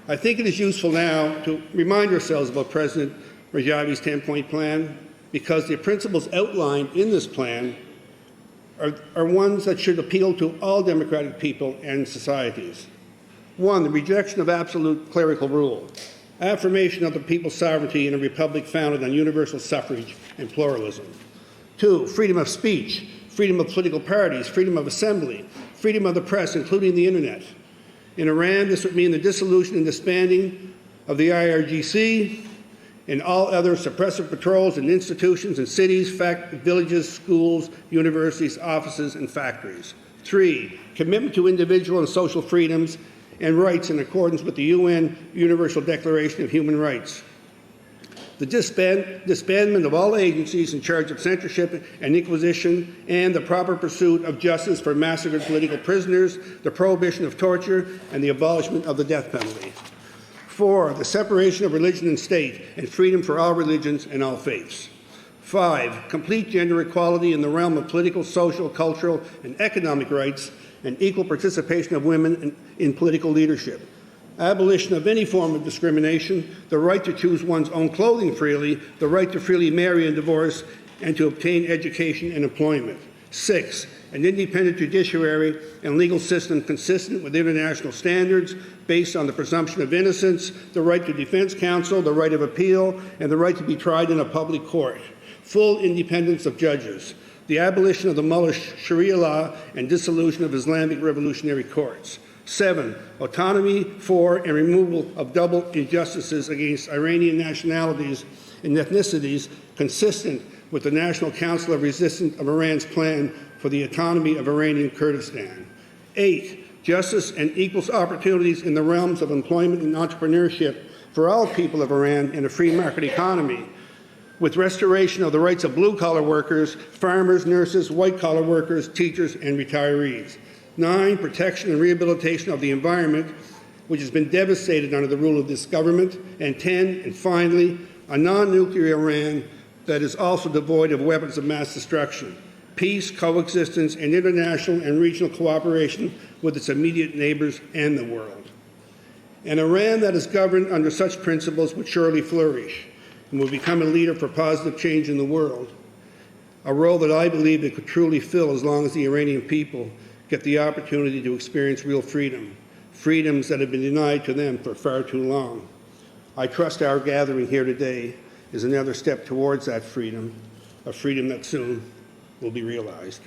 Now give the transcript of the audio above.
I think it is useful now to remind ourselves about President Rajavi's 10-point plan, because the principles outlined in this plan are ones that should appeal to all democratic people and societies. 1, the rejection of absolute clerical rule, affirmation of the people's sovereignty in a republic founded on universal suffrage and pluralism. 2, freedom of speech, freedom of political parties, freedom of assembly, freedom of the press, including the internet. In Iran, this would mean the dissolution and disbanding of the IRGC and all other suppressive patrols and institutions in cities, villages, schools, universities, offices, and factories. 3, commitment to individual and social freedoms and rights in accordance with the UN Universal Declaration of Human Rights. The disbandment of all agencies in charge of censorship and inquisition, and the proper pursuit of justice for massacred political prisoners, the prohibition of torture, and the abolishment of the death penalty. 4, the separation of religion and state, and freedom for all religions and all faiths. 5, complete gender equality in the realm of political, social, cultural, and economic rights, and equal participation of women in political leadership. Abolition of any form of discrimination, the right to choose one's own clothing freely, the right to freely marry and divorce, and to obtain education and employment. 6, an independent judiciary and legal system consistent with international standards based on the presumption of innocence, the right to defense counsel, the right of appeal, and the right to be tried in a public court. Full independence of judges. The abolition of the Mullah Sharia law and dissolution of Islamic revolutionary courts. 7, autonomy for and removal of double injustices against Iranian nationalities and ethnicities consistent with the National Council of Resistance of Iran's plan for the autonomy of Iranian Kurdistan. 8, justice and equal opportunities in the realms of employment and entrepreneurship for all people of Iran in a free market economy, with restoration of the rights of blue-collar workers, farmers, nurses, white-collar workers, teachers, and retirees. 9, protection and rehabilitation of the environment, which has been devastated under the rule of this government. And 10, and finally, a non-nuclear Iran that is also devoid of weapons of mass destruction. Peace, coexistence, and international and regional cooperation with its immediate neighbors and the world. An Iran that is governed under such principles would surely flourish and will become a leader for positive change in the world, a role that I believe it could truly fill as long as the Iranian people get the opportunity to experience real freedom, freedoms that have been denied to them for far too long. I trust our gathering here today is another step towards that freedom, a freedom that soon will be realized.